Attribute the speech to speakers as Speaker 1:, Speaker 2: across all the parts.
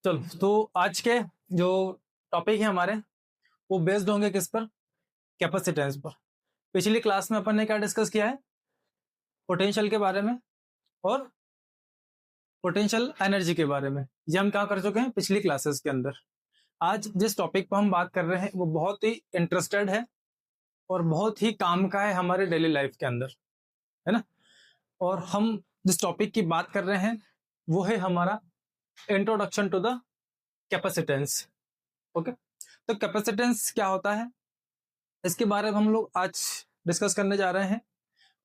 Speaker 1: चलो, तो आज के जो टॉपिक है हमारे वो बेस्ड होंगे किस पर? कैपेसिटेंस पर। पिछली क्लास में अपन ने क्या डिस्कस किया है? पोटेंशियल के बारे में और पोटेंशियल एनर्जी के बारे में। ये हम क्या कर चुके हैं पिछली क्लासेस के अंदर। आज जिस टॉपिक पर हम बात कर रहे हैं वो बहुत ही इंटरेस्टेड है और बहुत ही काम का है हमारे डेली लाइफ के अंदर, है ना। और हम जिस टॉपिक की बात कर रहे हैं वो है हमारा introduction to the capacitance. Okay, तो कैपेसिटेंस क्या होता है इसके बारे में हम लोग आज डिस्कस करने जा रहे हैं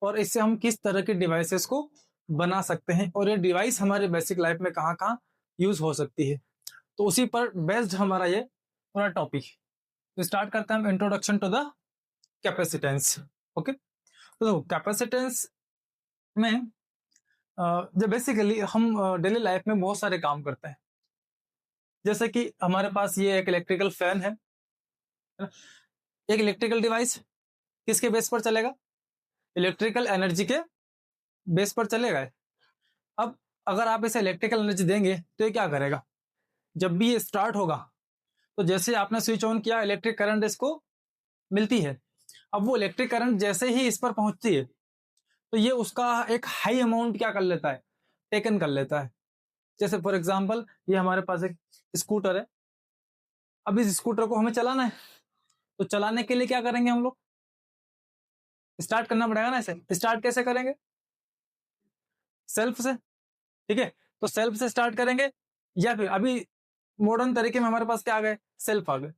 Speaker 1: और इससे हम किस तरह के डिवाइसेस को बना सकते हैं और ये डिवाइस हमारे बेसिक लाइफ में कहाँ कहाँ यूज हो सकती है। तो उसी पर बेस्ड हमारा ये पूरा टॉपिक। तो स्टार्ट करते हैं हम introduction to the capacitance. Okay, तो कैपेसिटेंस में जब बेसिकली हम डेली लाइफ में बहुत सारे काम करते हैं, जैसे कि हमारे पास ये एक इलेक्ट्रिकल फैन है ना? एक इलेक्ट्रिकल डिवाइस किसके बेस पर चलेगा? इलेक्ट्रिकल एनर्जी के बेस पर चलेगा। अब अगर आप इसे इलेक्ट्रिकल एनर्जी देंगे तो ये क्या करेगा? जब भी ये स्टार्ट होगा तो जैसे आपने स्विच ऑन किया इलेक्ट्रिक करंट इसको मिलती है। अब वो इलेक्ट्रिक करंट जैसे ही इस पर पहुंचती है तो ये उसका एक हाई अमाउंट क्या कर लेता है? टेकन कर लेता है। जैसे फॉर एग्जांपल ये हमारे पास एक स्कूटर है। अब इस स्कूटर को हमें चलाना है तो चलाने के लिए क्या करेंगे? हम लोग स्टार्ट करना पड़ेगा ना। इसे स्टार्ट कैसे करेंगे? सेल्फ से। ठीक है, तो सेल्फ से स्टार्ट करेंगे या फिर अभी मॉडर्न तरीके में हमारे पास क्या आ गए? सेल्फ आ गए।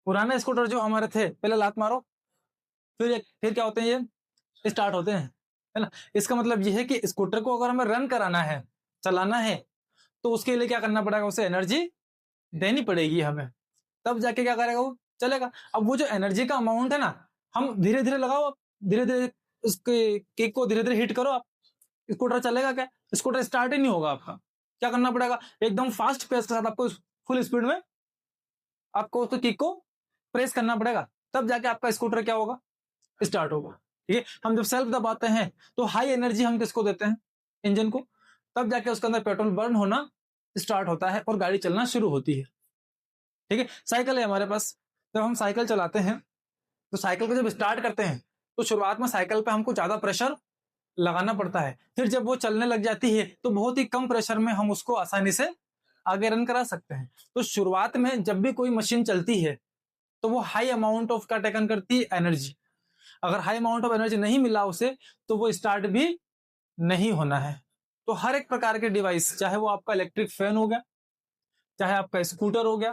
Speaker 1: पुराने स्कूटर जो हमारे थे पहले लात मारो फिर क्या होते हैं? ये स्टार्ट होते हैं, है ना। इसका मतलब ये है कि स्कूटर को अगर हमें रन कराना है, चलाना है, तो उसके लिए क्या करना पड़ेगा? उसे एनर्जी देनी पड़ेगी हमें, तब जाके क्या करेगा? वो चलेगा। अब वो जो एनर्जी का अमाउंट है ना, हम धीरे धीरे लगाओ। आप धीरे धीरे उसके केक को धीरे धीरे हिट करो, आप स्कूटर चलेगा क्या? स्कूटर स्टार्ट ही नहीं होगा आपका। क्या करना पड़ेगा? एकदम फास्ट पेस के साथ आपको फुल स्पीड में आपको उसको किक को प्रेस करना पड़ेगा, तब जाके आपका स्कूटर क्या होगा? स्टार्ट होगा। ठीक है, हम जब सेल्फ दबाते हैं तो हाई एनर्जी हम किसको देते हैं? इंजन को। तब जाके उसके अंदर पेट्रोल बर्न होना स्टार्ट होता है और गाड़ी चलना शुरू होती है। ठीक है, साइकिल है हमारे पास। जब हम साइकिल चलाते हैं तो साइकिल को जब स्टार्ट करते हैं तो शुरुआत में साइकिल पे हमको ज्यादा प्रेशर लगाना पड़ता है। फिर जब वो चलने लग जाती है तो बहुत ही कम प्रेशर में हम उसको आसानी से आगे रन करा सकते हैं। तो शुरुआत में जब भी कोई मशीन चलती है तो वो हाई अमाउंट ऑफ का टेकन करती है एनर्जी। अगर हाई अमाउंट ऑफ एनर्जी नहीं मिला उसे तो वो स्टार्ट भी नहीं होना है। तो हर एक प्रकार के डिवाइस, चाहे वो आपका इलेक्ट्रिक फैन हो गया, चाहे आपका स्कूटर हो गया,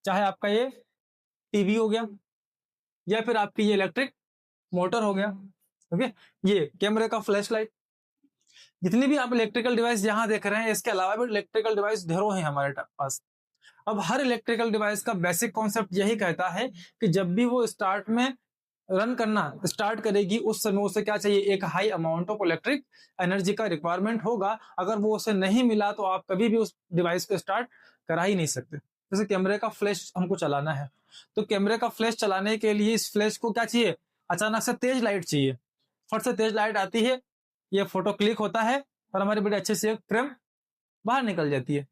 Speaker 1: चाहे आपका ये टीवी हो गया, या फिर आपकी ये इलेक्ट्रिक मोटर हो गया, ओके, ये कैमरे का फ्लैश लाइट, जितनी भी आप इलेक्ट्रिकल डिवाइस यहां देख रहे हैं, इसके अलावा भी इलेक्ट्रिकल डिवाइस ढेरों हैं हमारे पास। अब हर इलेक्ट्रिकल डिवाइस का बेसिक कॉन्सेप्ट यही कहता है कि जब भी वो स्टार्ट में रन करना स्टार्ट करेगी उस समय उसे क्या चाहिए? एक high amount of electric energy का रिक्वायरमेंट होगा। अगर वो उसे नहीं मिला तो आप कभी भी उस डिवाइस को स्टार्ट करा ही नहीं सकते। जैसे कैमरे का फ्लैश हमको चलाना है तो कैमरे का फ्लैश चलाने के लिए इस फ्लैश को क्या चाहिए? अचानक से तेज लाइट चाहिए। फट से तेज लाइट आती है, ये फोटो क्लिक होता है और हमारी बड़ी अच्छे से फ्रेम बाहर निकल जाती है।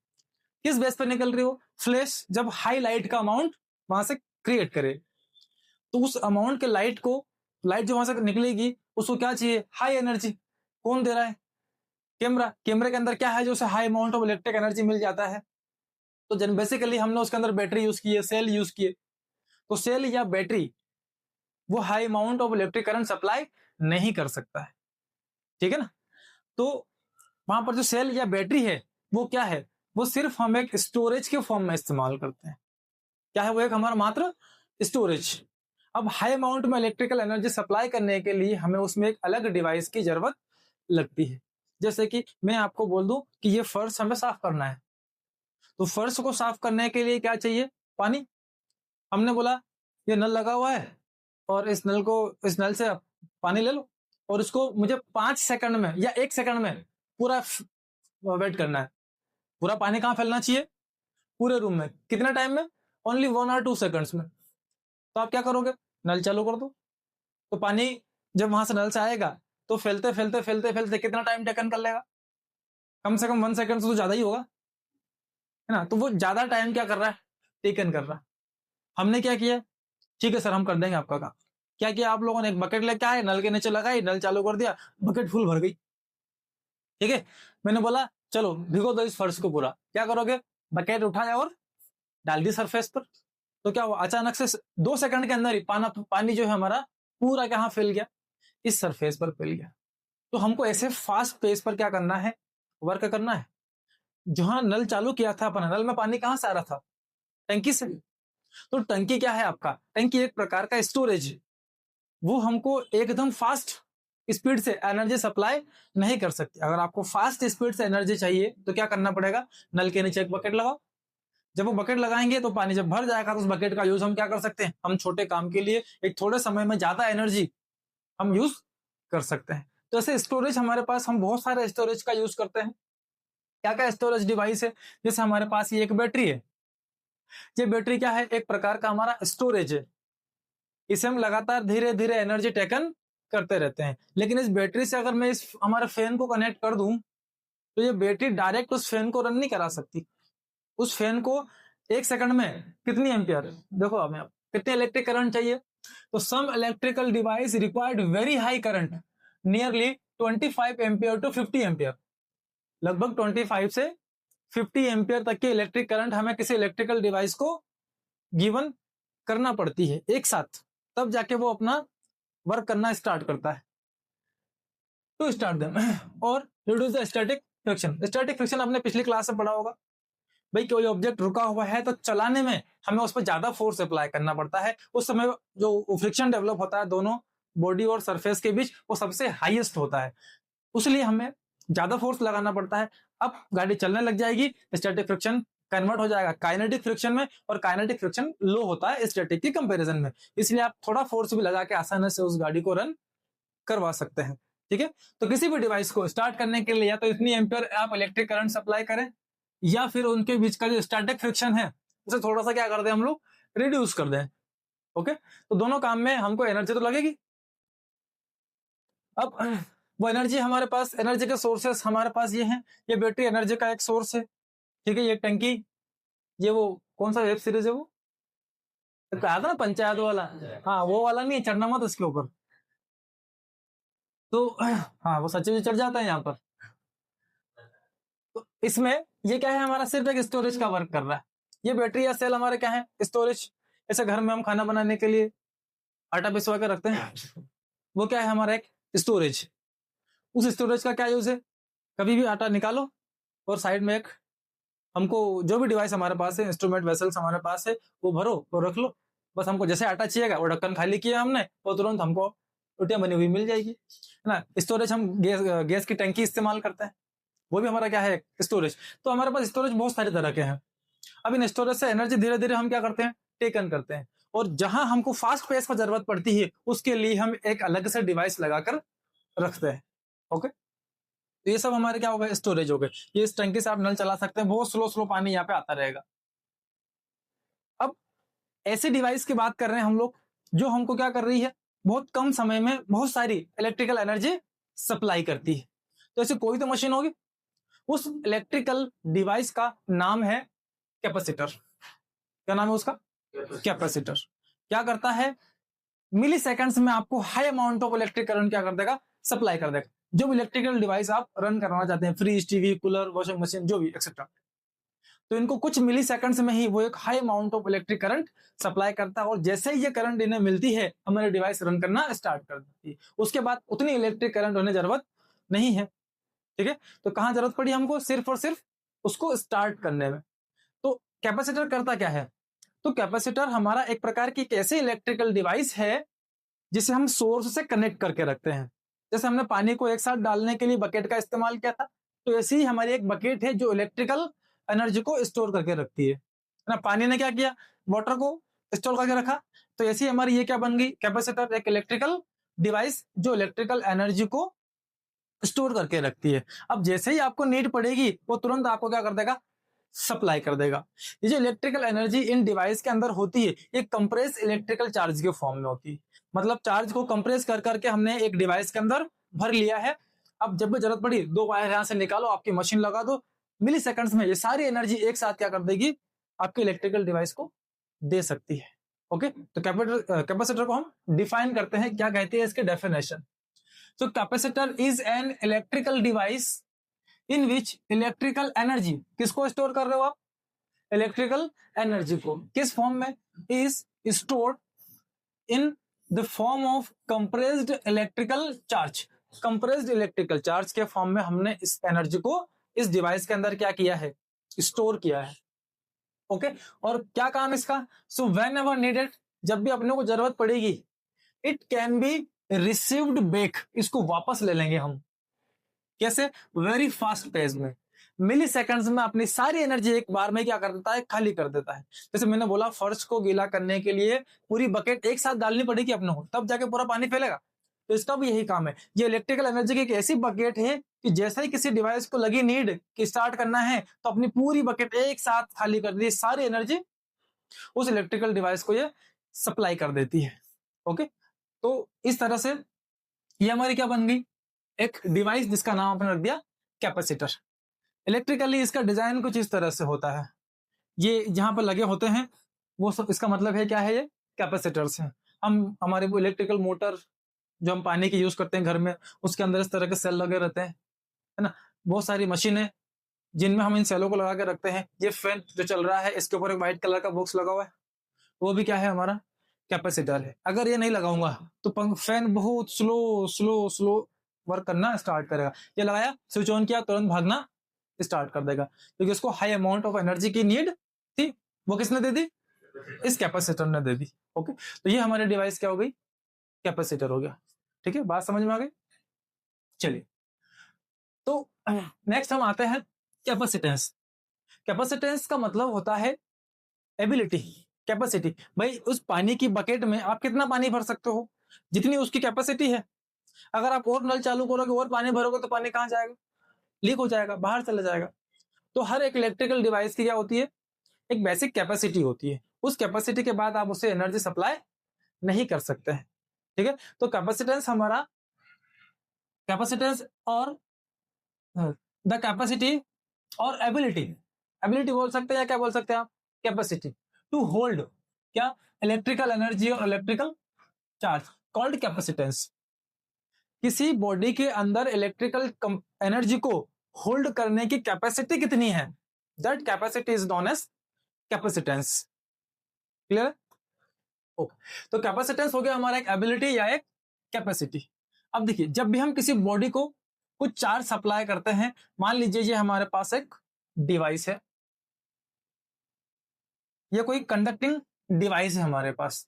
Speaker 1: किस बेस पर निकल रही हो? फ्लैश जब हाई लाइट का अमाउंट वहां से क्रिएट करे तो उस अमाउंट के लाइट को, लाइट जो वहां से निकलेगी उसको क्या चाहिए? High energy. कौन दे रहा है? कैमरा। कैमरे के अंदर क्या है जो उसे high amount of electric energy मिल जाता है? तो जन बेसिकली हमने उसके अंदर बैटरी यूज की है, सेल यूज किए। तो सेल या बैटरी वो high amount of electric current supply नहीं कर सकता है। ठीक है ना। तो वहां पर जो सेल या बैटरी है वो क्या है? वो सिर्फ हम एक स्टोरेज के फॉर्म में इस्तेमाल करते हैं। क्या है वो? एक हमारा मात्र स्टोरेज। अब हाई अमाउंट में इलेक्ट्रिकल एनर्जी सप्लाई करने के लिए हमें उसमें एक अलग डिवाइस की जरूरत लगती है। जैसे कि मैं आपको बोल दूं कि ये फर्श हमें साफ करना है, तो फर्श को साफ करने के लिए क्या चाहिए? पानी। हमने बोला ये नल लगा हुआ है और इस नल से पानी ले लो और इसको मुझे 5 सेकंड में या 1 सेकंड में पूरा वेट करना है। पूरा पानी कहां फैलना चाहिए? पूरे रूम में। कितने टाइम में? ओनली 1 और 2 सेकंड्स में। तो आप क्या करोगे? नल चालू कर दो। तो पानी जब वहां से नल से आएगा तो फैलते फैलते फैलते फैलते कितना टाइम टेकन कर लेगा? कम से कम 1 सेकंड से तो ज्यादा ही होगा, है ना, तो वो ज्यादा टाइम क्या कर रहा है, टेकन कर रहा है। हमने क्या किया, ठीक है सर हम कर देंगे आपका काम। क्या किया आप लोगों ने, एक बकेट लेके आए, नल के नीचे लगाई, नल चालू कर दिया, बकेट फुल भर गई। ठीक है, मैंने बोला चलो भिगो दो इस फर्श को पूरा। क्या करोगे, बकेट उठाया और डाल दी सरफेस पर। तो क्या हुआ, अचानक से 2 सेकंड के अंदर ही पानी जो है हमारा पूरा कहाँ फैल गया, इस सरफेस पर फैल गया। तो हमको ऐसे फास्ट पेस पर क्या करना है, वर्क करना है। जहां नल चालू किया था अपन, नल में पानी कहां से आ रहा था, टंकी से। तो टंकी क्या है आपका, टंकी एक प्रकार का स्टोरेज, वो हमको एकदम फास्ट स्पीड से एनर्जी सप्लाई नहीं कर सकती। अगर आपको फास्ट स्पीड से एनर्जी चाहिए तो क्या करना पड़ेगा, नल के नीचे एक बकेट लगाओ। जब वो बकेट लगाएंगे तो पानी जब भर जाएगा तो उस बकेट का यूज हम क्या कर सकते हैं, हम छोटे काम के लिए एक थोड़े समय में ज्यादा एनर्जी हम यूज कर सकते हैं। तो ऐसे स्टोरेज हमारे पास, हम बहुत सारे स्टोरेज का यूज करते हैं। क्या क्या स्टोरेज डिवाइस है, जैसे हमारे पास ये एक बैटरी है। ये बैटरी क्या है, एक प्रकार का हमारा स्टोरेज है। इसे हम लगातार धीरे धीरे एनर्जी टेकन करते रहते हैं। लेकिन इस बैटरी से अगर मैं इस हमारे फैन को कनेक्ट कर दूं तो ये बैटरी डायरेक्ट उस फैन को रन नहीं करा सकती। उस फैन को 1 सेकंड में कितनी एम्पियर, देखो हमें कितने इलेक्ट्रिक करंट चाहिए, तो some electrical device required very high current nearly 25 ampere to 50 ampere. लगभग 25 से 50 एम्पियर तक की इलेक्ट्रिक करंट हमें किसी इलेक्ट्रिकल डिवाइस को गिवन करना पड़ती है एक साथ, तब जाके वो अपना वर्क करना स्टार्ट करता है। टू स्टार्ट देम और reduce the static friction. Static friction आपने पिछली क्लास में पढ़ा होगा। भाई कोई ऑब्जेक्ट रुका हुआ है तो चलाने में हमें उस पर ज्यादा फोर्स अप्लाई करना पड़ता है। उस समय जो फ्रिक्शन डेवलप होता है दोनों बॉडी और सरफेस के बीच, वो सबसे हाईएस्ट होता है, उसलिए हमें ज्यादा फोर्स लगाना पड़ता है। अब गाड़ी चलने लग जाएगी, स्टैटिक फ्रिक्शन कन्वर्ट हो जाएगा काइनेटिक फ्रिक्शन में, और काइनेटिक फ्रिक्शन लो होता है स्टैटिक की कंपैरिजन में, इसलिए आप थोड़ा फोर्स भी लगा के आसानी से उस गाड़ी को रन करवा सकते हैं। ठीक है, तो किसी भी डिवाइस को स्टार्ट करने के लिए या तो इतनी एम्पियर आप इलेक्ट्रिक करंट सप्लाई करें, या फिर उनके बीच का जो स्टैटिक फ्रिक्शन है उसे थोड़ा सा क्या कर दें हम लोग, रिड्यूस कर दें। ओके, तो दोनों काम में हमको एनर्जी तो लगेगी। अब वो एनर्जी हमारे पास, एनर्जी के सोर्सेस हमारे पास ये हैं। ये बैटरी एनर्जी का एक सोर्स है। ठीक है, ये टंकी, ये वो कौन सा वेब सीरीज है वो कहा था ना, पंचायत वाला, हाँ वो वाला नहीं, चढ़ना मत उसके ऊपर। तो हाँ वो सचिव जी चढ़ जाता है यहाँ पर। तो इसमें ये क्या है, हमारा सिर्फ एक स्टोरेज का वर्क कर रहा है। ये बैटरी या सेल हमारे क्या है, स्टोरेज। ऐसे घर में हम खाना बनाने के लिए आटा पिसवा के रखते हैं, वो क्या है हमारा एक स्टोरेज। उस स्टोरेज का क्या यूज है, कभी भी आटा निकालो और साइड में एक, हमको जो भी डिवाइस हमारे पास है, इंस्ट्रूमेंट वेसल्स हमारे पास है, वो भरो और रख लो। बस हमको जैसे आटा चाहिएगा वो ढक्कन खाली किया हमने, वो तुरंत हमको रोटियां बनी हुई मिल जाएगी, है ना। स्टोरेज हम गैस की टंकी इस्तेमाल करते हैं, वो भी हमारा क्या है, स्टोरेज। तो हमारे पास स्टोरेज बहुत सारे तरह के हैं। अब इन स्टोरेज से एनर्जी धीरे धीरे हम क्या करते हैं, टेकन करते हैं, और जहां हमको फास्ट पेस पर जरूरत पड़ती है उसके लिए हम एक अलग से डिवाइस लगाकर रखते हैं। ओके, तो ये सब हमारे क्या हो गए, स्टोरेज हो गए। ये इस टंकी से आप नल चला सकते हैं, बहुत स्लो स्लो पानी यहाँ पे आता रहेगा। अब ऐसे डिवाइस की बात कर रहे हैं हम लोग जो हमको क्या कर रही है, बहुत कम समय में बहुत सारी इलेक्ट्रिकल एनर्जी सप्लाई करती है। तो ऐसी कोई तो मशीन होगी, उस इलेक्ट्रिकल डिवाइस का नाम है कैपेसिटर। क्या नाम है उसका, कैपेसिटर। क्या करता है, मिली सेकेंड्स में आपको high amount of electric current क्या कर देगा, सप्लाई कर देगा। जो भी इलेक्ट्रिकल डिवाइस आप रन करना चाहते हैं, fridge, TV, cooler, washing machine, जो भी एक्सेट्रा, तो इनको कुछ मिली सेकंड्स में ही वो एक high amount of electric current supply करता है, और जैसे ही ये करंट इन्हें मिलती है हमारे डिवाइस रन करना स्टार्ट कर देती है। उसके बाद उतनी इलेक्ट्रिक करंट होने जरूरत नहीं है। ठीक है, तो कहां जरूरत पड़ी हमको, सिर्फ और सिर्फ उसको स्टार्ट करने में। तो कैपेसिटर करता क्या है, तो कैपेसिटर हमारा एक प्रकार की एक ऐसी इलेक्ट्रिकल डिवाइस है जिसे हम सोर्स से कनेक्ट करके रखते हैं। जैसे हमने पानी को एक साथ डालने के लिए बकेट का इस्तेमाल किया था, तो ऐसी ही हमारी एक बकेट है जो इलेक्ट्रिकल एनर्जी को स्टोर करके रखती है ना। पानी ने क्या किया, वाटर को स्टोर करके रखा, तो ऐसी हमारी ये क्या बन गई, कैपेसिटर, एक इलेक्ट्रिकल डिवाइस जो इलेक्ट्रिकल एनर्जी को स्टोर करके रखती है। अब जैसे ही आपको नीड पड़ेगी वो तुरंत आपको क्या कर देगा, सप्लाई कर देगा। ये जो इलेक्ट्रिकल एनर्जी इन डिवाइस के अंदर होती है, ये कंप्रेस इलेक्ट्रिकल चार्ज के फॉर्म में होती है। मतलब चार्ज को कंप्रेस कर करके हमने एक डिवाइस के अंदर भर लिया है। अब जब भी जरूरत पड़ी, 2 वायर यहां से निकालो, आपकी मशीन लगा दो, मिली सेकंड्स में ये सारी एनर्जी एक साथ क्या कर देगी, आपके इलेक्ट्रिकल डिवाइस को दे सकती है। ओके, तो कैपेसिटर को हम डिफाइन करते हैं, क्या कहते हैं इसके डेफिनेशन। तो capacitor is an electrical device in which electrical energy, किसको स्टोर कर रहे हो आप, इलेक्ट्रिकल एनर्जी को किस फॉर्म में, is stored in the form of compressed electrical charge. Compressed electrical charge के फॉर्म में हमने इस एनर्जी को इस डिवाइस के अंदर क्या किया है, स्टोर किया है। ओके, और क्या काम इसका, सो व्हेन एवर नीडेड, जब भी अपने को जरूरत पड़ेगी, it can be received back, इसको वापस ले लेंगे हम। कैसे, वेरी फास्ट पेस में, मिली सेकंड्स में अपनी सारी एनर्जी एक बार में क्या कर देता है, खाली कर देता है। जैसे मैंने बोला, फर्श को गीला करने के लिए पूरी बकेट एक साथ डालनी पड़ेगी अपने को, तब जाके पूरा पानी फैलेगा। तो इसका भी यही काम है। ये इलेक्ट्रिकल एनर्जी की एक ऐसी बकेट है कि जैसे ही किसी डिवाइस को लगी नीड कि स्टार्ट करना है, तो अपनी पूरी बकेट एक साथ खाली कर दी, सारी एनर्जी उस इलेक्ट्रिकल डिवाइस को ये सप्लाई कर देती है। ओके, तो इस तरह से ये हमारी क्या बन गई, एक डिवाइस जिसका नाम आपने रख दिया कैपेसिटर। इलेक्ट्रिकली इसका डिजाइन कुछ इस तरह से होता है, ये जहां पर लगे होते हैं वो सब, इसका मतलब है क्या है, ये कैपेसिटर्स हैं। हम हमारे वो इलेक्ट्रिकल मोटर जो हम पानी की यूज करते हैं घर में, उसके अंदर इस तरह के सेल लगे रहते हैं, है ना। बहुत सारी मशीनें जिनमें हम इन सेलों को लगा के रखते हैं। ये फैन जो चल रहा है, इसके ऊपर एक व्हाइट कलर का बॉक्स लगा हुआ है, वो भी क्या है, हमारा कैपेसिटर है। अगर ये नहीं लगाऊंगा तो फैन बहुत स्लो स्लो स्लो वर्क करना स्टार्ट करेगा। ये लगाया, स्विच ऑन किया, तुरंत भागना स्टार्ट कर देगा, क्योंकि उसको हाई अमाउंट ऑफ एनर्जी की नीड थी। वो किसने दे दी, इस कैपेसिटर ने दे दी। ओके, तो ये हमारे डिवाइस क्या हो गई, कैपेसिटर हो गया। ठीक है, बात समझ में आ गई। चलिए, तो नेक्स्ट हम आते हैं कैपेसिटेंस। कैपेसिटेंस का मतलब होता है एबिलिटी, कैपेसिटी। भाई, उस पानी की बकेट में आप कितना पानी भर सकते हो, जितनी उसकी कैपेसिटी है। अगर आप और नल चालू करोगे और पानी भरोगे तो पानी कहां जाएगा, लीक हो जाएगा, बाहर चला जाएगा। तो हर एक इलेक्ट्रिकल डिवाइस की क्या होती है, एक बेसिक कैपेसिटी होती है। उस कैपेसिटी के बाद आप उसे एनर्जी सप्लाई नहीं कर सकते हैं। ठीक है, तो कैपेसिटेंस हमारा, कैपेसिटेंस और द कैपेसिटी और एबिलिटी, एबिलिटी बोल सकते हैं या क्या बोल सकते हैं आप, कैपेसिटी टू होल्ड क्या, इलेक्ट्रिकल एनर्जी और इलेक्ट्रिकल चार्ज, कॉल्ड कैपेसिटेंस। किसी बॉडी के अंदर इलेक्ट्रिकल एनर्जी को होल्ड करने की कैपेसिटी कितनी है, that capacity is known as capacitance. Clear है? ओके, तो कैपेसिटेंस हो गया हमारा एक एबिलिटी या एक कैपेसिटी। अब देखिए, जब भी हम किसी बॉडी को कुछ चार्ज सप्लाई करते हैं, मान लीजिए ये हमारे पास एक डिवाइस है, ये कोई कंडक्टिंग डिवाइस है हमारे पास,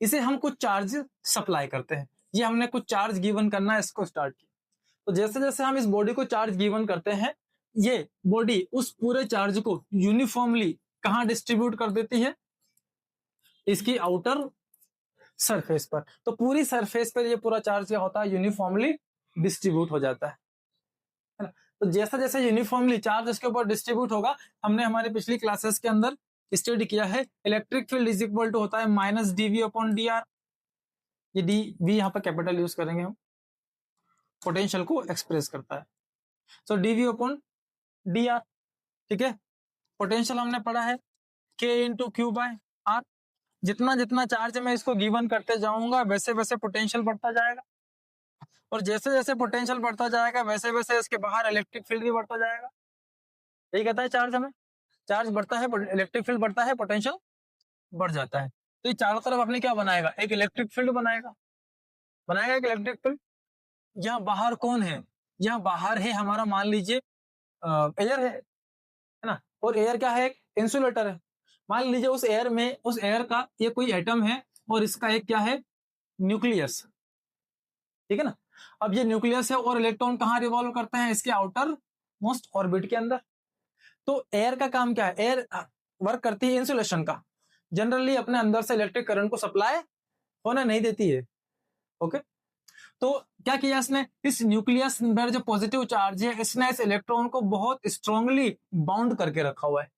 Speaker 1: इसे हम कुछ चार्ज सप्लाई करते हैं। ये हमने कुछ चार्ज गिवन करना है, इसको स्टार्ट किया। तो जैसे जैसे हम इस बॉडी को चार्ज गिवन करते हैं, ये बॉडी उस पूरे चार्ज को यूनिफॉर्मली कहां डिस्ट्रीब्यूट कर देती है, इसकी आउटर सरफेस पर। तो पूरी सरफेस पर ये पूरा चार्ज क्या होता है, यूनिफॉर्मली डिस्ट्रीब्यूट हो जाता है ना। तो जैसा जैसे यूनिफॉर्मली चार्ज इसके ऊपर डिस्ट्रीब्यूट होगा, हमने हमारी पिछली क्लासेस के अंदर स्टडी किया है, electric field is equal to होता है minus d v upon d r. ये डी वी यहाँ पर कैपिटल यूज करेंगे हम, पोटेंशियल को एक्सप्रेस करता है। सो डीवी अपॉन डी आर। ठीक है, पोटेंशियल हमने पढ़ा है के इंटू क्यू बाय आर। जितना जितना चार्ज मैं इसको गिवन करते जाऊंगा, वैसे वैसे पोटेंशियल बढ़ता जाएगा, और जैसे जैसे पोटेंशियल बढ़ता जाएगा, वैसे वैसे इसके बाहर इलेक्ट्रिक फील्ड भी बढ़ता जाएगा। यही कहता है चार्ज हमें, चार्ज बढ़ता है, इलेक्ट्रिक फील्ड बढ़ता है, पोटेंशियल बढ़ जाता है। तो ये चारों तरफ अपने क्या बनाएगा, एक इलेक्ट्रिक फील्ड बनाएगा, बनाएगा एक इलेक्ट्रिक फील्ड। यहाँ बाहर कौन है, यहाँ बाहर है हमारा, मान लीजिए एयर है ना, और एयर क्या है, एक इंसुलेटर है। मान लीजिए उस एयर में, उस एयर का ये कोई एटम है, और इसका एक क्या है, न्यूक्लियस। ठीक है ना। अब ये न्यूक्लियस है, और इलेक्ट्रॉन कहाँ रिवॉल्व करते हैं, इसके आउटर मोस्ट ऑर्बिट के अंदर। तो एयर का काम क्या है, एयर वर्क करती है इंसुलेशन का, जनरली अपने अंदर से इलेक्ट्रिक करंट को सप्लाई होने नहीं देती है। ओके, तो क्या किया इसने, इस न्यूक्लियस में जो पॉजिटिव चार्ज है, इसने इस इलेक्ट्रॉन को बहुत स्ट्रांगली बाउंड करके रखा हुआ है,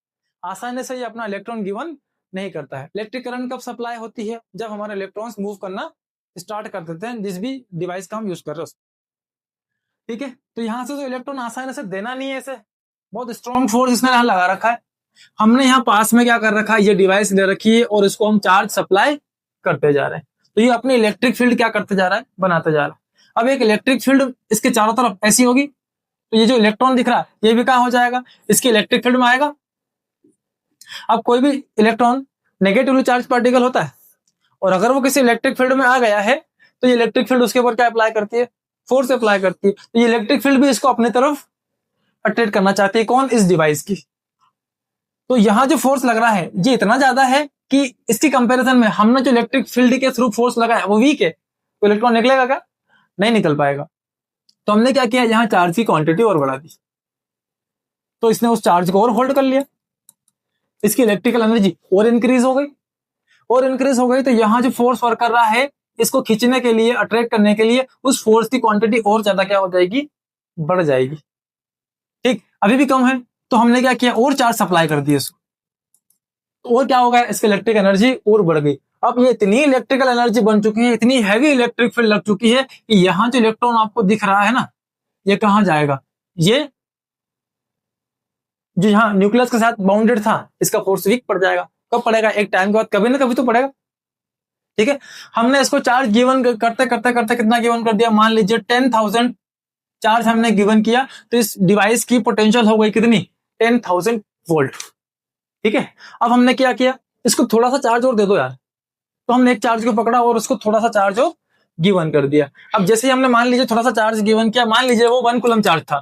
Speaker 1: आसानी से ये अपना इलेक्ट्रॉन गिवन नहीं करता है। इलेक्ट्रिक करंट कब सप्लाई होती है, जब हमारे इलेक्ट्रॉन्स मूव करना स्टार्ट कर देते हैं, जिस भी डिवाइस का हम यूज कर रहे हैं। ठीक है, तो यहां से तो इलेक्ट्रॉन आसानी से देना नहीं है इसे, बहुत स्ट्रॉन्ग फोर्स इसने यहाँ लगा रखा है। हमने यहाँ पास में क्या कर रखा है, ये डिवाइस ले रखी है और इसको हम चार्ज सप्लाई करते जा रहे हैं। तो ये अपनी इलेक्ट्रिक फील्ड क्या करते जा रहा है, बनाते जा रहा है। अब एक इलेक्ट्रिक फील्ड इसके चारों तरफ ऐसी होगी, तो ये जो इलेक्ट्रॉन दिख रहा है ये भी कहाँ हो जाएगा, इसकी इलेक्ट्रिक फील्ड में आएगा। अब कोई भी इलेक्ट्रॉन नेगेटिवली चार्ज पार्टिकल होता है, और अगर वो किसी इलेक्ट्रिक फील्ड में आ गया है तो ये इलेक्ट्रिक फील्ड उसके ऊपर क्या अप्लाई करती है, फोर्स अप्लाई करती है। तो ये इलेक्ट्रिक फील्ड भी इसको अपनी तरफ अट्रैक्ट करना चाहती है, कौन, इस डिवाइस की। तो यहाँ जो फोर्स लग रहा है ये इतना ज्यादा है कि इसकी कंपैरिजन में हमने जो इलेक्ट्रिक फील्ड के थ्रू फोर्स लगाया वो वीक है, तो इलेक्ट्रॉन निकलेगा क्या, नहीं निकल पाएगा। तो हमने क्या किया, यहाँ चार्ज की क्वांटिटी और बढ़ा दी, तो इसने उस चार्ज को और होल्ड कर लिया, इसकी इलेक्ट्रिकल एनर्जी और इंक्रीज हो गई, और इंक्रीज हो गई। तो यहाँ जो फोर्स वर्क कर रहा है इसको खींचने के लिए, अट्रैक्ट करने के लिए, उस फोर्स की क्वांटिटी और ज्यादा क्या हो जाएगी, बढ़ जाएगी। ठीक, अभी भी कम है, तो हमने क्या किया, और चार्ज सप्लाई कर दिया इसको, तो और क्या होगा, इसकी इलेक्ट्रिक एनर्जी और बढ़ गई। अब ये इतनी इलेक्ट्रिकल एनर्जी बन चुकी है, इतनी हैवी इलेक्ट्रिक फील्ड लग चुकी है कि यहाँ जो इलेक्ट्रॉन आपको दिख रहा है ना, ये कहाँ जाएगा, ये जो यहाँ न्यूक्लियस के साथ बाउंडेड था, इसका फोर्स वीक पड़ जाएगा। कब पड़ेगा, एक टाइम के बाद, कभी ना कभी तो पड़ेगा। ठीक है, हमने इसको चार्ज गिवन करते करते करते कितना गिवन कर दिया, मान लीजिए 10,000 चार्ज हमने गिवन किया, तो इस डिवाइस की पोटेंशियल हो गई कितनी, 10,000 वोल्ट। ठीक है, अब हमने क्या किया, इसको थोड़ा सा चार्ज और दे दो यार, तो हमने एक चार्ज को पकड़ा और उसको थोड़ा सा चार्ज और गिवन कर दिया। अब जैसे ही हमने मान लीजिए थोड़ा सा चार्ज गिवन किया, मान लीजिए वो 1 कूलम चार्ज था,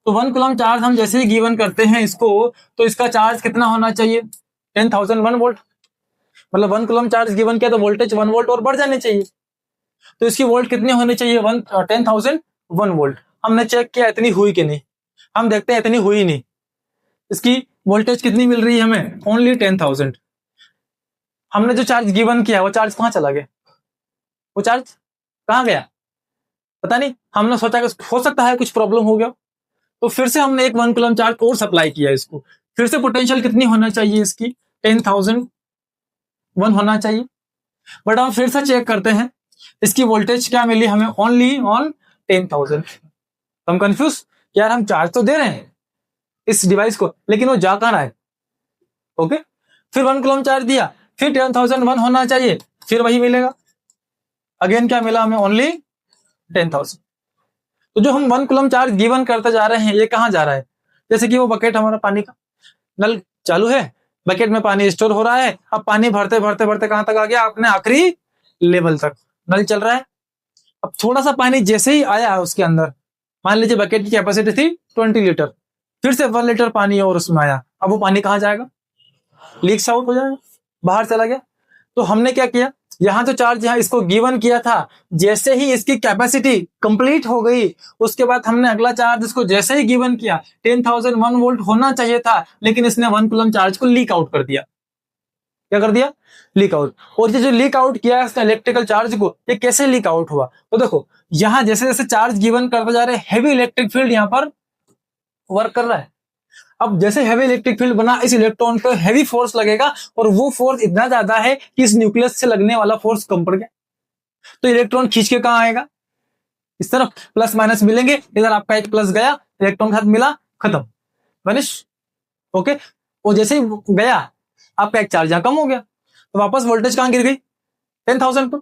Speaker 1: तो 1 कूलम चार्ज हम जैसे ही गिवन करते हैं इसको, तो इसका चार्ज कितना होना चाहिए, 10,001 वोल्ट। मतलब 1 कूलम चार्ज गिवन किया तो वोल्टेज 1 वोल्ट और बढ़ जानी चाहिए, तो इसकी वोल्ट कितनी होनी चाहिए, 10,001 वोल्ट। हमने चेक किया इतनी हुई कि नहीं, हम देखते हैं इतनी हुई नहीं, इसकी वोल्टेज कितनी मिल रही है हमें, ओनली 10,000। हमने जो चार्ज गिवन किया वो चार्ज कहां चला गया, वो चार्ज कहां गया, पता नहीं। हमने सोचा कि हो सकता है कुछ प्रॉब्लम हो गया, तो फिर से हमने एक 1 कूलम चार्ज और सप्लाई किया इसको, फिर से पोटेंशियल कितनी होना चाहिए इसकी, 10,001 होना चाहिए। बट हम फिर से चेक करते हैं, इसकी वोल्टेज क्या मिली हमें, ओनली ऑन 10,000। हम कंफ्यूज, यार हम चार्ज तो दे रहे हैं इस डिवाइस को, लेकिन वो जा कहां रहा है। ओके, फिर 1 कूलम चार्ज दिया, फिर 10,001 होना चाहिए, फिर वही मिलेगा। अगेन क्या मिला हमें, ओनली 10,000। तो जो हम 1 कूलम चार्ज गिवन करते जा रहे हैं ये कहां जा रहा है, जैसे कि वो बकेट हमारा पानी का, नल चालू है, बकेट में पानी स्टोर हो रहा है, अब पानी भरते भरते भरते कहां तक आ गया, अपने आखिरी लेवल तक नल चल रहा है। अब थोड़ा सा पानी जैसे ही आया है उसके अंदर, मान लीजिए बकेट की कैपेसिटी थी 20 लीटर, फिर से 1 लीटर पानी और उसमें आया, अब वो पानी कहां जाएगा, लीक्स आउट हो जाएगा, बाहर चला गया। तो हमने क्या किया, यहां तो चार्ज यहाँ इसको गिवन किया था, जैसे ही इसकी कैपेसिटी कंप्लीट हो गई उसके बाद हमने अगला चार्ज इसको जैसे ही गिवन किया, 10,001 वोल्ट होना चाहिए था, लेकिन इसने 1 कूलम चार्ज को लीक आउट कर दिया। क्या कर दिया, लीक आउट। और ये जो लीक आउट किया इसने इलेक्ट्रिकल चार्ज को, ये कैसे लीक आउट हुआ, तो देखो यहां जैसे जैसे चार्ज गिवन करते जा रहे हैं, हैवी इलेक्ट्रिक फील्ड यहाँ पर वर्क कर रहा है। अब जैसे हैवी इलेक्ट्रिक फील्ड बना, इस इलेक्ट्रॉन पर हैवी फोर्स लगेगा, और वो फोर्स इतना ज्यादा है कि इस न्यूक्लियस से लगने वाला फोर्स कम पड़ गया, तो इलेक्ट्रॉन खींच के कहां आएगा, इस तरफ। प्लस माइनस मिलेंगे, इधर आपका एक प्लस गया, इलेक्ट्रॉन के साथ मिला, खत्म, वनिश। ओके, वो जैसे ही गया आपका एक चार्ज यहां कम हो गया, तो वापस वोल्टेज कहां गिर गई, 10,000 पर।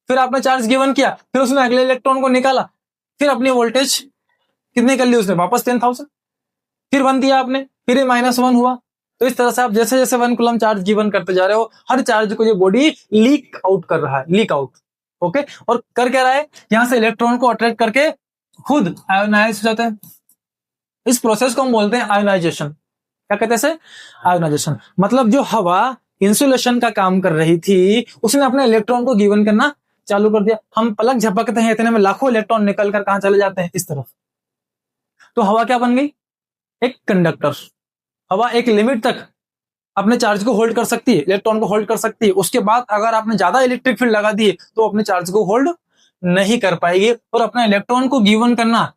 Speaker 1: फिर आपने चार्ज गिवन किया, फिर उसने अगले इलेक्ट्रॉन को निकाला, फिर अपनी वोल्टेज कितनी कर ली उसने, वापस 10,000। फिर 1 दिया आपने, फिर ये -1 हुआ। तो इस तरह से आप जैसे जैसे 1 कूलम चार्ज गिवन करते जा रहे हो, हर चार्ज को ये बॉडी लीक आउट कर रहा है, लीक आउट। ओके, और कर क्या रहा है, यहां से इलेक्ट्रॉन को अट्रैक्ट करके खुद आयोनाइज हो जाता है। इस प्रोसेस को हम बोलते हैं आयोनाइजेशन। क्या कहते हैं, आयोनाइजेशन। मतलब जो हवा इंसुलेशन का काम कर रही थी, उसने अपने इलेक्ट्रॉन को गिवन करना चालू कर दिया। हम पलक झपकते हैं, इतने में लाखों इलेक्ट्रॉन निकलकर कहां चले जाते हैं, इस तरफ। तो हवा क्या बन गई, एक कंडक्टर। हवा एक लिमिट तक अपने चार्ज को होल्ड कर सकती है, इलेक्ट्रॉन को होल्ड कर सकती है। उसके बाद अगर आपने ज्यादा इलेक्ट्रिक फील्ड लगा दिए तो अपने चार्ज को होल्ड नहीं कर पाएगी और अपना इलेक्ट्रॉन को गिवन करना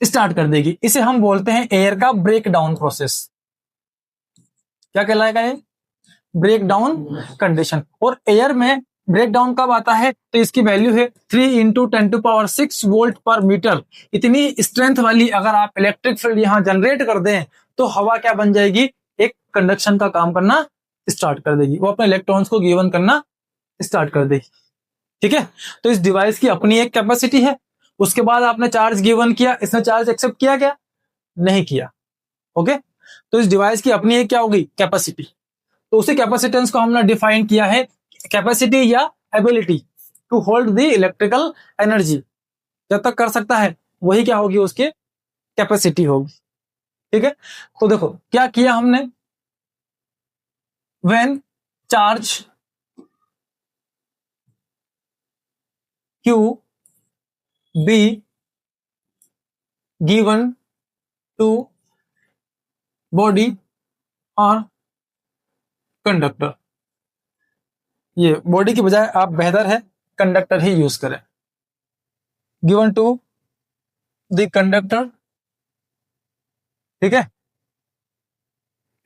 Speaker 1: स्टार्ट कर देगी। इसे हम बोलते हैं एयर का ब्रेक डाउन प्रोसेस। क्या कहलाएगा ये, ब्रेक डाउन कंडीशन। और एयर में ब्रेक डाउन कब आता है, तो इसकी वैल्यू है 3 इंटू 10⁻6 वोल्ट पर मीटर। इतनी स्ट्रेंथ वाली अगर आप इलेक्ट्रिक फील्ड यहाँ जनरेट कर दें तो हवा क्या बन जाएगी, एक कंडक्शन का काम करना स्टार्ट कर देगी, वो अपने इलेक्ट्रॉन्स को गिवन करना स्टार्ट कर देगी। ठीक है, तो इस डिवाइस की अपनी एक कैपेसिटी है। उसके बाद आपने चार्ज गिवन किया, इसने चार्ज एक्सेप्ट किया क्या, नहीं किया। ओके, तो इस डिवाइस की अपनी एक क्या होगी, कैपेसिटी। तो उसी कैपेसिटेंस को हमने डिफाइन किया है कैपेसिटी या ability to hold the electrical energy. जब तक कर सकता है वही क्या होगी, उसकी कैपेसिटी होगी। ठीक है, तो देखो क्या किया हमने, when charge Q be given to body or conductor, ये बॉडी की बजाय आप बेहतर है कंडक्टर ही यूज करें। गिवन टू द कंडक्टर, ठीक है,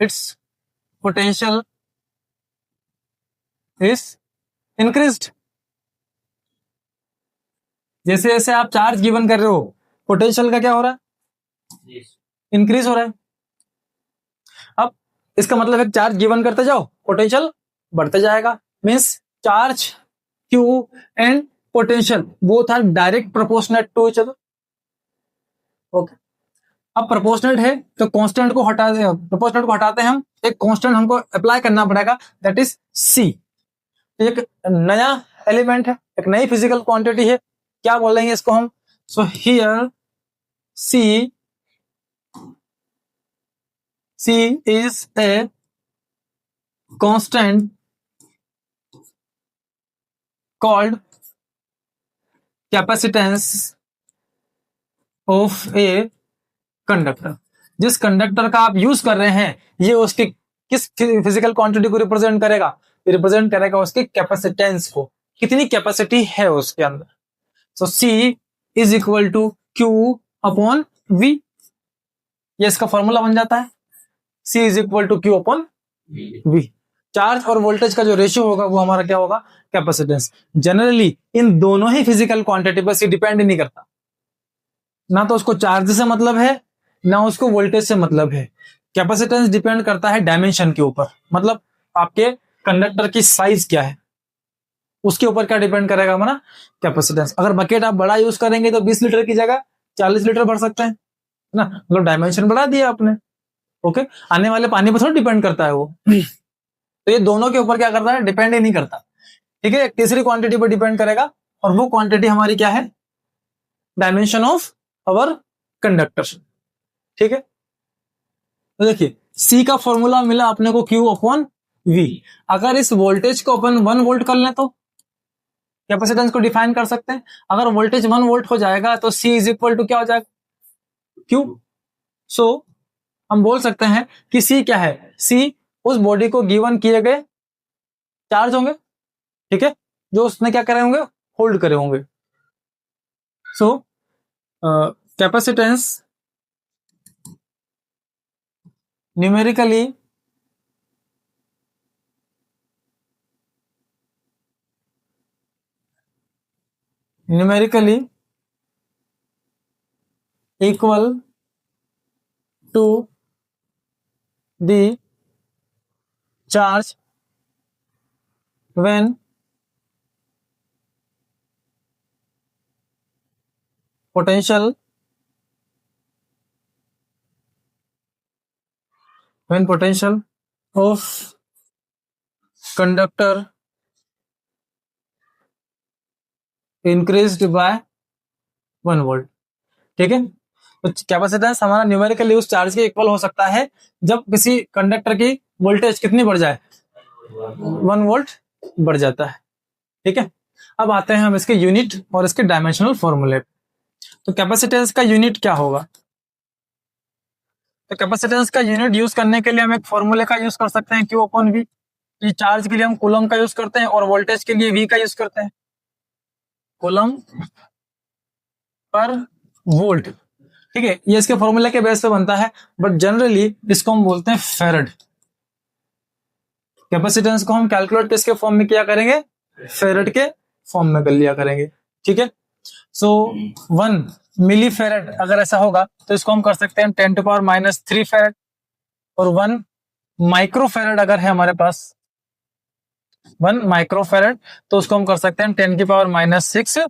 Speaker 1: इट्स पोटेंशियल इज इंक्रीज्ड। जैसे जैसे आप चार्ज गिवन कर रहे हो पोटेंशियल का क्या हो रहा है, इंक्रीज हो रहा है। अब इसका मतलब है चार्ज गिवन करते जाओ पोटेंशियल बढ़ते जाएगा। Means charge Q and potential both are direct proportionate to each other. Okay, अब प्रोपोर्शनेट है तो कांस्टेंट को हटा दे, प्रोपोर्शनेट को हटाते हैं हम, एक कांस्टेंट हमको अप्लाई करना पड़ेगा, दैट इज C। एक नया एलिमेंट है, एक नई फिजिकल क्वांटिटी है, क्या बोलेंगे इसको हम, so here C is a constant called capacitance of a conductor। जिस कंडक्टर का आप यूज कर रहे हैं ये उसकी किस फिजिकल क्वांटिटी को रिप्रेजेंट करेगा, रिप्रेजेंट करेगा उसके कैपेसिटेंस को, कितनी कैपेसिटी है उसके अंदर। So C is equal to Q upon V, ये इसका फॉर्मूला बन जाता है, C is equal to Q upon V। Charge और वोल्टेज का जो रेशियो होगा वो हमारा क्या होगा, कैपेसिटेंस। जनरली इन दोनों ही फिजिकल क्वांटिटी पर C डिपेंड नहीं करता, ना तो उसको चार्ज से मतलब है ना उसको वोल्टेज से मतलब है। कैपेसिटेंस डिपेंड करता है डायमेंशन के ऊपर, मतलब आपके कंडक्टर की साइज क्या है उसके ऊपर क्या डिपेंड करेगा हमारा कैपेसिटेंस। अगर बकेट आप बड़ा यूज करेंगे तो 20 लीटर की जगह 40 लीटर भर सकते हैं ना, मतलब डायमेंशन बढ़ा दिया आपने। ओके, आने वाले पानी पर थोड़ा डिपेंड करता है वो। तो ये दोनों के ऊपर क्या करता है, डिपेंड ही नहीं करता। ठीक है, एक तीसरी क्वांटिटी पर डिपेंड करेगा और वो क्वांटिटी हमारी क्या है, डायमेंशन ऑफ अवर कंडक्टर। ठीक है, तो देखिए C का फॉर्मूला मिला अपने को Q अपॉन V। अगर इस वोल्टेज को अपन 1 वोल्ट कर लें तो कैपेसिटेंस को डिफाइन कर सकते हैं। अगर वोल्टेज 1 वोल्ट हो जाएगा तो C इज इक्वल टू क्या हो जाएगा, Q। सो हम बोल सकते हैं कि C क्या है, C उस बॉडी को गिवन किए गए चार्ज होंगे, ठीक है, जो उसने क्या करे होंगे, होल्ड करे होंगे। So capacitance numerically equal to the charge when potential of conductor increased by 1 volt. ठीक है, तो कैपेसिटेंस हमारा न्यूमेरिकली उस चार्ज के इक्वल हो सकता है जब किसी कंडक्टर की वोल्टेज कितनी बढ़ जाए, 1 वोल्ट बढ़ जाता है। ठीक है, अब आते हैं हम इसके यूनिट और इसके डायमेंशनल फॉर्मूले। तो कैपेसिटेंस का यूनिट क्या होगा, तो कैपेसिटेंस का यूनिट यूज करने के लिए हम एक फॉर्मूले का यूज कर सकते हैं Q अपॉन V। चार्ज के लिए हम कूलम का यूज करते हैं और वोल्टेज के लिए V का यूज करते हैं, कूलम पर वोल्ट। ठीक है, ये इसके फॉर्मूले के बेस पे बनता है, बट जनरली इसको हम बोलते हैं फैराड। कैपेसिटेंस को हम कैलकुलेट किसके फॉर्म में किया करेंगे, फेरेड के फॉर्म में कर लिया करेंगे, ठीक है। सो 1 मिली फेरेड अगर ऐसा होगा तो इसको हम कर सकते हैं 10⁻³ फेरेड, और 1 माइक्रो फेरेड अगर है हमारे पास 1 माइक्रो फेरेड तो उसको हम कर सकते हैं 10⁻⁶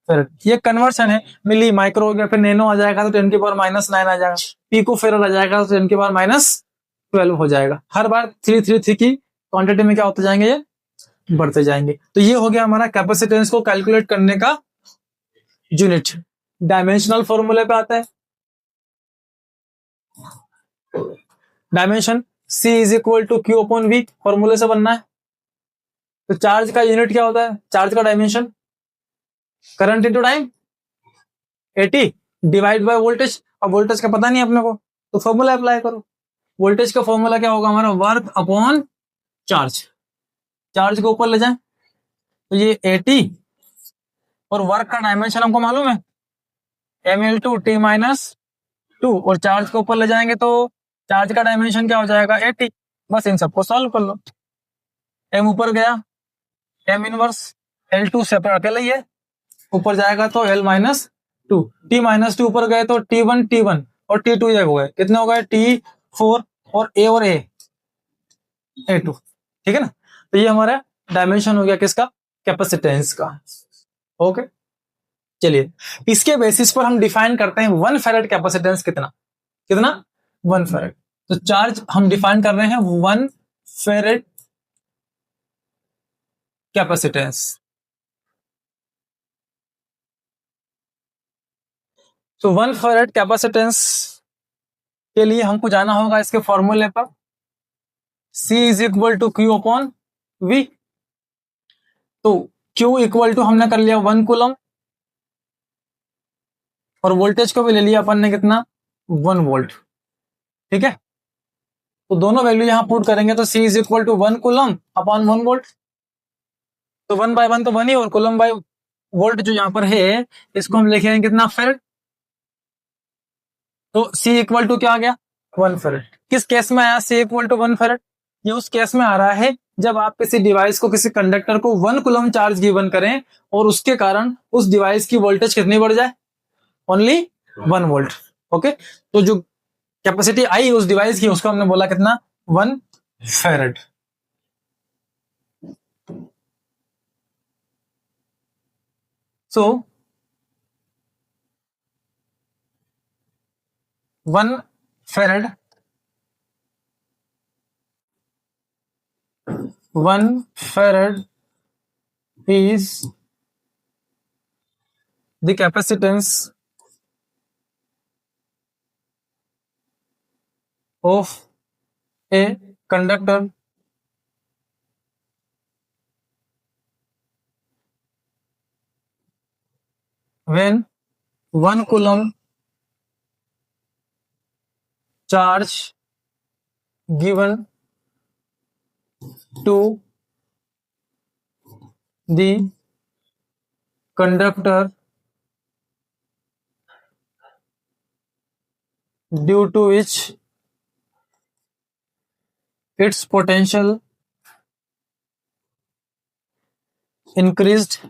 Speaker 1: फेरेड। ये कन्वर्शन है, मिली माइक्रो हो गया, फिर नैनो आ जाएगा तो 10⁻⁹ आ जाएगा, पिको फेरेड आ जाएगा तो 10⁻12 हो जाएगा। हर बार 3 की क्वांटिटी में क्या होते जाएंगे, ये बढ़ते जाएंगे। तो ये हो गया हमारा कैपेसिटेंस को कैलकुलेट करने का यूनिट। डायमेंशनल फॉर्मूले पे आता है, डायमेंशन C = Q/V फॉर्मूले से बनना है। तो चार्ज का यूनिट क्या होता है, चार्ज का dimension current into time, 80 divide by voltage. अब वोल्टेज का पता नहीं अपने को, तो फॉर्मूला अप्लाई करो। वोल्टेज का फॉर्मूला क्या होगा हमारा, वर्क अपॉन चार्ज। चार्ज को ऊपर ले जाए तो ये 80, और वर्क का डायमेंशन हमको मालूम है m/t-2, और चार्ज को ऊपर ले जाएंगे तो चार्ज का डायमेंशन क्या हो जाएगा 80। बस इन सबको सॉल्व कर लो। m ऊपर गया, m इनवर्स L2 सेपरेट अकेले ही है, ऊपर जाएगा तो L-2, T-2 ऊपर गए तो T1 और T2 ये हो गए, कितने हो गए T4 और A2, ठीक है ना। तो ये हमारा डायमेंशन हो गया किसका, कैपेसिटेंस का। ओके, चलिए इसके बेसिस पर हम डिफाइन करते हैं 1 फेरेड कैपेसिटेंस कितना, 1 फेरेड। तो चार्ज हम डिफाइन कर रहे हैं 1 फेरेड कैपेसिटेंस। तो 1 फेरेड कैपेसिटेंस के लिए हमको जाना होगा इसके फॉर्मूले पर, C = Q/V। तो Q = हमने कर लिया 1 कूलम, और वोल्टेज को भी ले लिया अपन ने कितना, 1 वोल्ट, ठीक है। तो दोनों वैल्यू यहां पुट करेंगे तो C = 1 कूलम अपॉन 1 वोल्ट। तो 1/1 तो 1 ही, और कूलम बाय वोल्ट जो यहां पर है इसको हम लिखेंगे कितना, फेरेड। तो C = क्या आ गया, 1 फेरेड। किस केस में आया C = 1 फेरेड, ये उस केस में आ रहा है जब आप किसी डिवाइस को, किसी कंडक्टर को 1 कूलम चार्ज गिवन करें और उसके कारण उस डिवाइस की वोल्टेज कितनी बढ़ जाए, ओनली 1 वोल्ट। ओके, तो जो कैपेसिटी आई उस डिवाइस की उसको हमने बोला कितना, 1 फेरेड। सो 1 फेरेड 1 farad is the capacitance of a conductor when 1 coulomb charge given to the conductor due to which its potential increased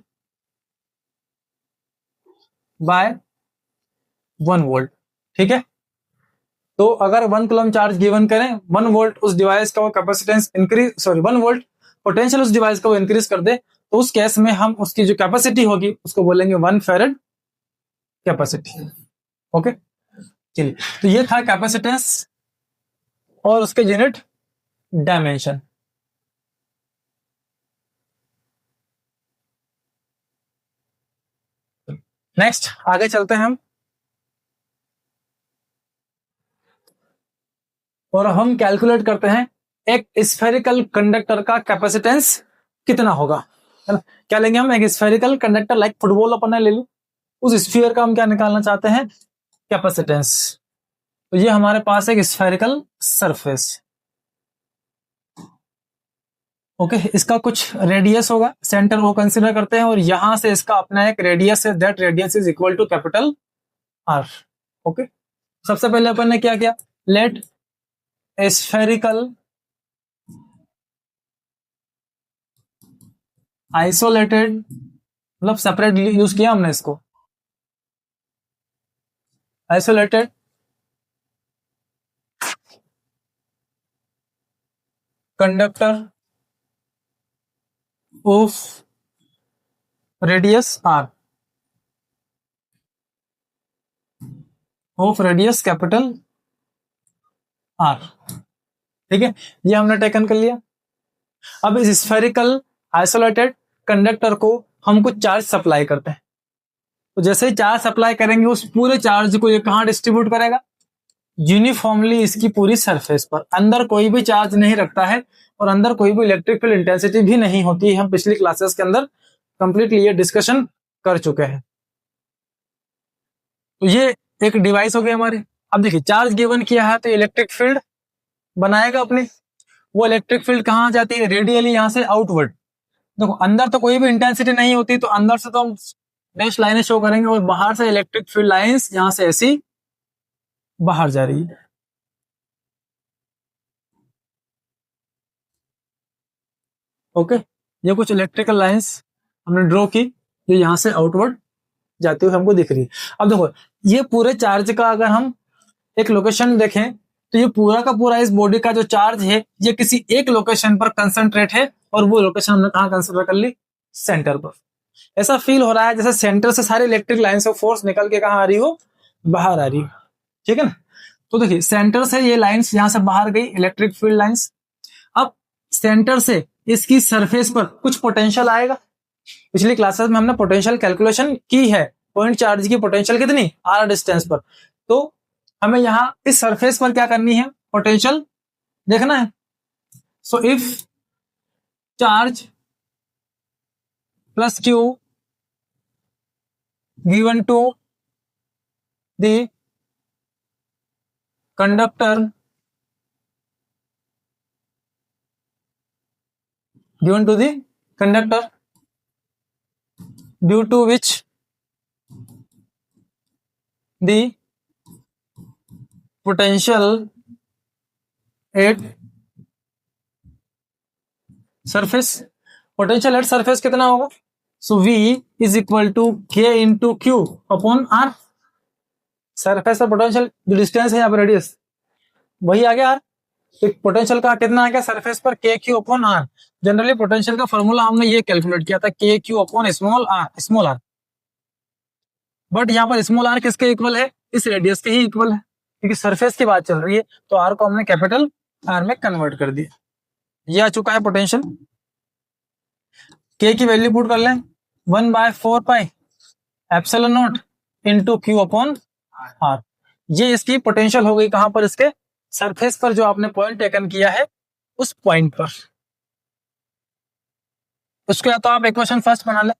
Speaker 1: by 1 volt, ठीक है। तो अगर 1 कूलम चार्ज गिवन करें, 1 वोल्ट उस डिवाइस का वो कैपेसिटेंस इंक्रीज, 1 वोल्ट पोटेंशियल उस device का वो इंक्रीज कर दे, तो उस केस में हम उसकी जो कैपेसिटी होगी उसको बोलेंगे 1 फेरेड कैपेसिटी। ओके, चलिए, तो ये था कैपेसिटेंस और उसके यूनिट डायमेंशन। नेक्स्ट आगे चलते हैं हम, और हम कैलकुलेट करते हैं एक स्फेरिकल कंडक्टर का कैपेसिटेंस कितना होगा, है ना। क्या लेंगे हम, एक स्फेरिकल कंडक्टर लाइक फुटबॉल अपन ने ले ली, उस स्फीयर का हम क्या निकालना चाहते हैं, कैपेसिटेंस। तो ये हमारे पास एक स्फेरिकल सरफेस, ओके, इसका कुछ रेडियस होगा, सेंटर को कंसीडर करते हैं, और यहां से इसका अपना एक रेडियस है, that radius is equal to capital R. Okay, सबसे पहले अपन ने क्या किया, लेट स्फेरिकल आइसोलेटेड मतलब सेपरेट यूज किया हमने इसको, isolated conductor of radius R, of radius capital R. ठीक है, ये हमने टेकन कर लिया। अब इस स्फेरिकल आइसोलेटेड कंडक्टर को हम कुछ चार्ज सप्लाई करते हैं, तो जैसे ही चार्ज सप्लाई करेंगे उस पूरे चार्ज को ये कहां डिस्ट्रीब्यूट करेगा, यूनिफॉर्मली इसकी पूरी सरफेस पर। अंदर कोई भी चार्ज नहीं रखता है और अंदर कोई भी इलेक्ट्रिक फील्ड इंटेंसिटी भी नहीं होती है। हम पिछली क्लासेस के अंदर कंप्लीटली ये डिस्कशन कर चुके हैं। तो ये एक डिवाइस हो गया हमारे। अब देखिए चार्ज गिवन किया है तो इलेक्ट्रिक फील्ड बनाएगा अपने, वो इलेक्ट्रिक फील्ड कहां जाती है, रेडियली यहां से आउटवर्ड। देखो अंदर तो कोई भी इंटेंसिटी नहीं होती, तो अंदर से तो हम डैश लाइनें शो करेंगे और बाहर से इलेक्ट्रिक फील्ड लाइंस यहां से ऐसी बाहर जा रही है। ओके, ये कुछ इलेक्ट्रिकल लाइंस हमने ड्रॉ की जो यहां से आउटवर्ड जाती हुई हमको दिख रही है। अब देखो ये पूरे चार्ज का अगर हम एक लोकेशन देखें तो ये पूरा का पूरा इस बॉडी का जो चार्ज है ये किसी एक लोकेशन पर कंसंट्रेट है, और वो लोकेशन हमने कहां कंसिडर कर ली, सेंटर पर। ऐसा फील हो रहा है जैसे सेंटर से सारी इलेक्ट्रिक लाइंस ऑफ फोर्स निकल के कहां आ रही हो, बाहर आ रही हो। ठीक है ना, तो देखिए सेंटर से ये लाइंस यहां से बाहर गई, इलेक्ट्रिक फील्ड लाइंस। अब सेंटर से इसकी सरफेस पर कुछ पोटेंशियल आएगा। पिछली क्लासेस में हमने पोटेंशियल कैलकुलेशन की है, पॉइंट चार्ज की पोटेंशियल कितनी, आर डिस्टेंस पर। तो हमें यहां इस सरफेस पर क्या करनी है, पोटेंशियल देखना है। So if charge plus Q given to the conductor given to the conductor due to which the potential at surface, potential at surface कितना होगा, so V is equal to K into Q upon R। Surface पर potential जो distance है यहाँ पर radius वही आ गया R, potential का कितना आ गया सरफेस पर, k Q upon R. Generally potential का फॉर्मूला हमने ये कैलकुलेट किया था, k Q upon small r, but यहाँ पर स्मॉल आर किसके इक्वल है, इस रेडियस के ही इक्वल है, क्योंकि सरफेस की बात चल रही है, तो आर को हमने कैपिटल आर में कन्वर्ट कर दिया। ये आ चुका है पोटेंशियल। के की वैल्यू पुट कर लें, 1/4 pi epsilon naught into Q upon R. ये इसकी पोटेंशियल हो गई कहां पर, इसके सरफेस पर जो आपने पॉइंट टेकन किया है उस पॉइंट पर। उसको या तो आप इक्वेशन फर्स्ट बना लें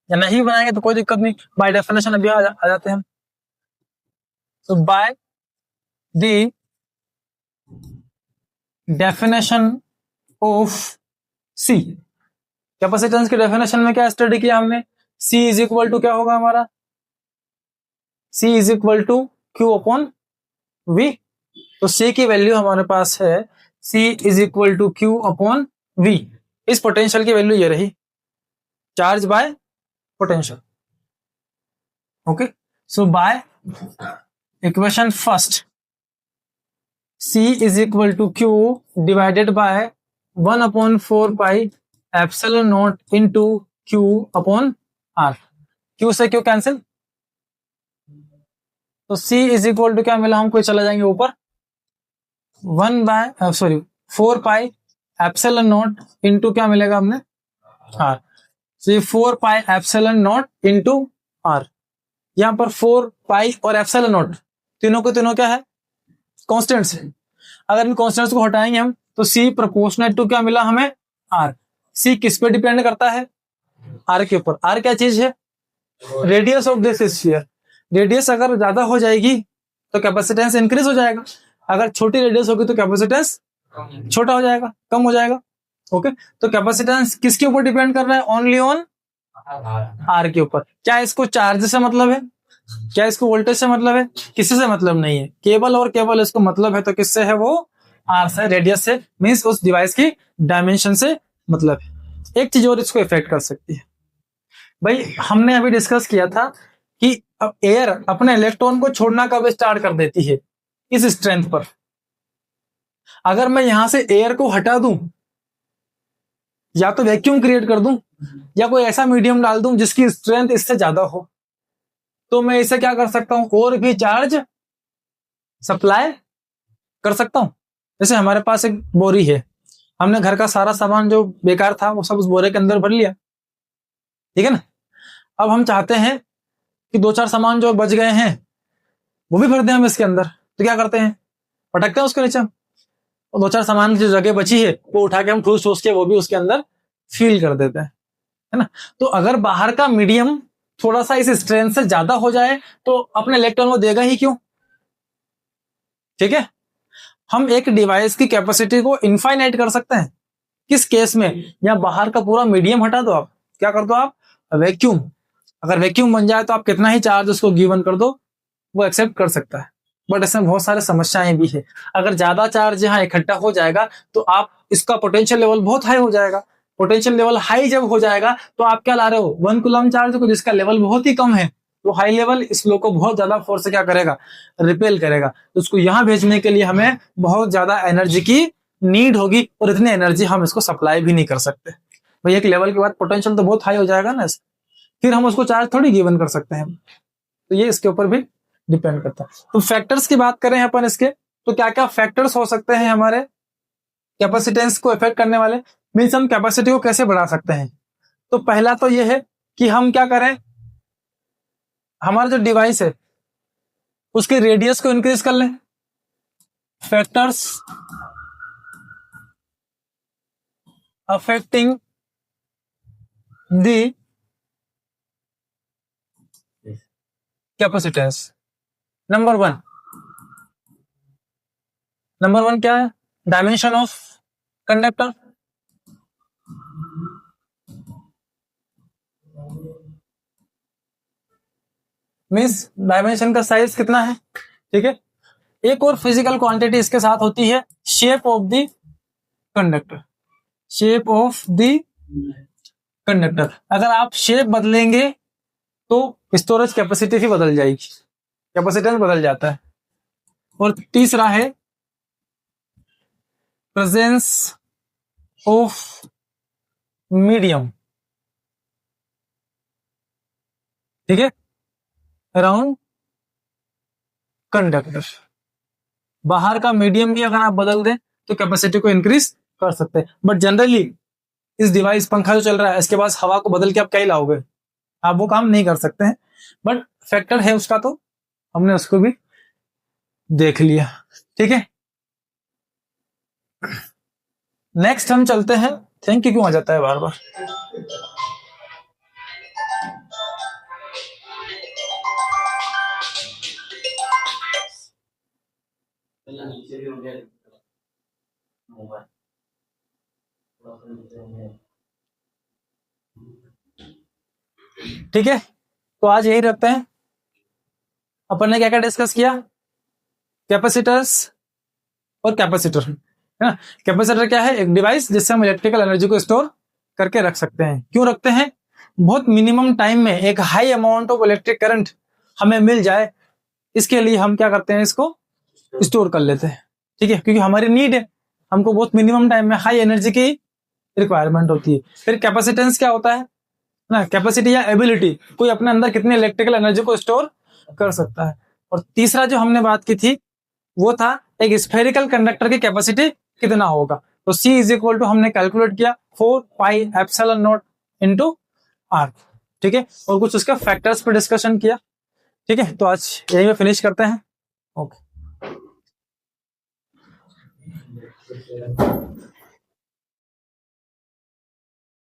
Speaker 1: या नहीं बनाएंगे तो कोई दिक्कत नहीं, बाय डेफिनेशन अभी आ जाते हैं। तो by the definition of C, capacitance की डेफिनेशन में क्या स्टडी किया हमने, सी इज इक्वल टू क्या होगा हमारा, C is equal to Q upon V. तो C की वैल्यू हमारे पास है C is equal to Q upon V। इस पोटेंशियल की वैल्यू ये रही, charge by potential. Okay, so by equation first C is equal to Q divided by 1/4 pi epsilon naught into Q upon R. Q से Q cancel, तो C is equal to क्या मिला हमको, चला जाएंगे ऊपर 4 पाई एप्सिलॉन नॉट इनटू क्या मिलेगा हमने, आर। तो ये 4 pi epsilon naught into R, यहां पर 4 पाई और एप्सिलॉन नॉट तीनों को तीनों क्या है, कांस्टेंट्स है। अगर इन कांस्टेंट्स को हटाएंगे हम तो C प्रोपोर्शनल टू क्या मिला हमें, आर। C किस पे डिपेंड करता है, आर के ऊपर। आर क्या चीज है, radius of this sphere. Radius अगर ज्यादा हो जाएगी तो कैपेसिटेंस इंक्रीज हो जाएगा, अगर छोटी रेडियस होगी तो कैपेसिटेंस छोटा हो जाएगा, कम हो जाएगा। ओके, तो कैपेसिटेंस किसके ऊपर डिपेंड कर रहा है, ओनली ऑन आर के ऊपर। क्या इसको चार्ज से मतलब है, क्या इसको वोल्टेज से मतलब है, किसी से मतलब नहीं है, केवल और केवल इसको मतलब है तो किससे है, वो आर से, रेडियस से, मींस उस डिवाइस की डायमेंशन से मतलब है। एक चीज और इसको इफेक्ट कर सकती है भाई, हमने अभी डिस्कस किया था कि अब एयर अपने इलेक्ट्रॉन को छोड़ना कब स्टार्ट कर देती है, इस स्ट्रेंथ पर। अगर मैं यहां से एयर को हटा दूं, या तो वैक्यूम क्रिएट कर दूं या कोई ऐसा मीडियम डाल दूं जिसकी स्ट्रेंथ इससे ज्यादा हो, तो मैं इसे क्या कर सकता हूं, और भी चार्ज सप्लाई कर सकता हूं। जैसे हमारे पास एक बोरी है, हमने घर का सारा सामान जो बेकार था वो सब उस बोरे के अंदर भर लिया, ठीक है ना। अब हम चाहते हैं कि दो चार सामान जो बच गए हैं वो भी भर दें हम इसके अंदर, तो क्या करते हैं, पटकते हैं उसके नीचे, और दो चार सामान की जो जगह बची है वो उठा के हम ठूस ठूस के वो भी उसके अंदर फील कर देते हैं, है ना। तो अगर बाहर का मीडियम थोड़ा सा इस स्ट्रेंथ से ज्यादा हो जाए तो अपने इलेक्ट्रॉन को देगा ही क्यों, ठीक है। हम एक डिवाइस की कैपेसिटी को इनफाइनाइट कर सकते हैं, किस केस में, या बाहर का पूरा मीडियम हटा दो, आप क्या कर दो, आप वैक्यूम, अगर वैक्यूम बन जाए तो आप कितना ही चार्ज उसको गिवन कर दो वो एक्सेप्ट कर सकता है। बट इसमें बहुत सारे समस्याएं भी है, अगर ज्यादा चार्ज यहाँ इकट्ठा हो जाएगा तो आप इसका पोटेंशियल लेवल बहुत हाई हो जाएगा। पोटेंशियल लेवल हाई जब हो जाएगा तो आप क्या ला रहे हो, 1 कूलम चार्ज को, जिसका लेवल बहुत ही कम है, तो हाई लेवल इस फ्लो को बहुत ज्यादा फोर्स से क्या करेगा, रिपेल करेगा। तो उसको यहां भेजने के लिए हमें बहुत ज्यादा एनर्जी की नीड होगी, और इतनी एनर्जी हम इसको सप्लाई भी नहीं कर सकते भाई। एक लेवल के बाद पोटेंशियल तो बहुत हाई हो जाएगा ना, फिर हम उसको चार्ज थोड़ी गिवन कर सकते हैं। तो ये इसके ऊपर भी डिपेंड करता है। तो फैक्टर्स की बात करें अपन इसके, तो क्या क्या फैक्टर्स हो सकते हैं हमारे कैपेसिटेंस को इफेक्ट करने वाले, मीन्स हम कैपेसिटी को कैसे बढ़ा सकते हैं। तो पहला तो ये है कि हम क्या करें, हमारा जो डिवाइस है उसके रेडियस को इंक्रीज कर लें। Factors affecting the capacitance. Number one क्या है, dimension of conductor. Means dimension का साइज कितना है, ठीक है। एक और फिजिकल क्वांटिटी इसके साथ होती है, shape of the conductor. Shape of the conductor, अगर आप शेप बदलेंगे तो स्टोरेज कैपेसिटी भी बदल जाएगी, कैपेसिटेंस बदल जाता है। और तीसरा है प्रेजेंस ऑफ मीडियम, ठीक है, अराउंड कंडक्टर। बाहर का मीडियम भी अगर आप बदल दें तो कैपेसिटी को इंक्रीज कर सकते हैं। बट जनरली इस डिवाइस, पंखा जो चल रहा है, इसके पास हवा को बदल के आप क्या ही लाओगे, आप वो काम नहीं कर सकते हैं। बट फैक्टर है उसका, तो हमने उसको भी देख लिया, ठीक है। नेक्स्ट हम चलते हैं, थैंक यू क्यों आ जाता है बार बार। ठीक है, तो आज यही रखते हैं। अपन ने क्या क्या डिस्कस किया, कैपेसिटर्स और कैपेसिटर, है ना। कैपेसिटर क्या है, एक डिवाइस जिससे हम इलेक्ट्रिकल एनर्जी को स्टोर करके रख सकते हैं। क्यों रखते हैं, बहुत मिनिमम टाइम में एक high amount of electric current हमें मिल जाए, इसके लिए हम क्या करते हैं, इसको स्टोर कर लेते हैं, ठीक है, क्योंकि हमारी नीड है, हमको बहुत मिनिमम टाइम में हाई एनर्जी की रिक्वायरमेंट होती है। फिर कैपेसिटेंस क्या होता है ना, कैपेसिटी या एबिलिटी, कोई अपने अंदर कितनी इलेक्ट्रिकल एनर्जी को स्टोर कर सकता है। और तीसरा जो हमने बात की थी वो था एक स्फेरिकल कंडक्टर की कैपेसिटी कितना होगा। तो C इज इक्वल टू हमने कैलकुलेट किया 4 pi epsilon naught into R, ठीक है, और कुछ उसके फैक्टर्स पर डिस्कशन किया, ठीक है। तो आज यही में फिनिश करते हैं, ओके।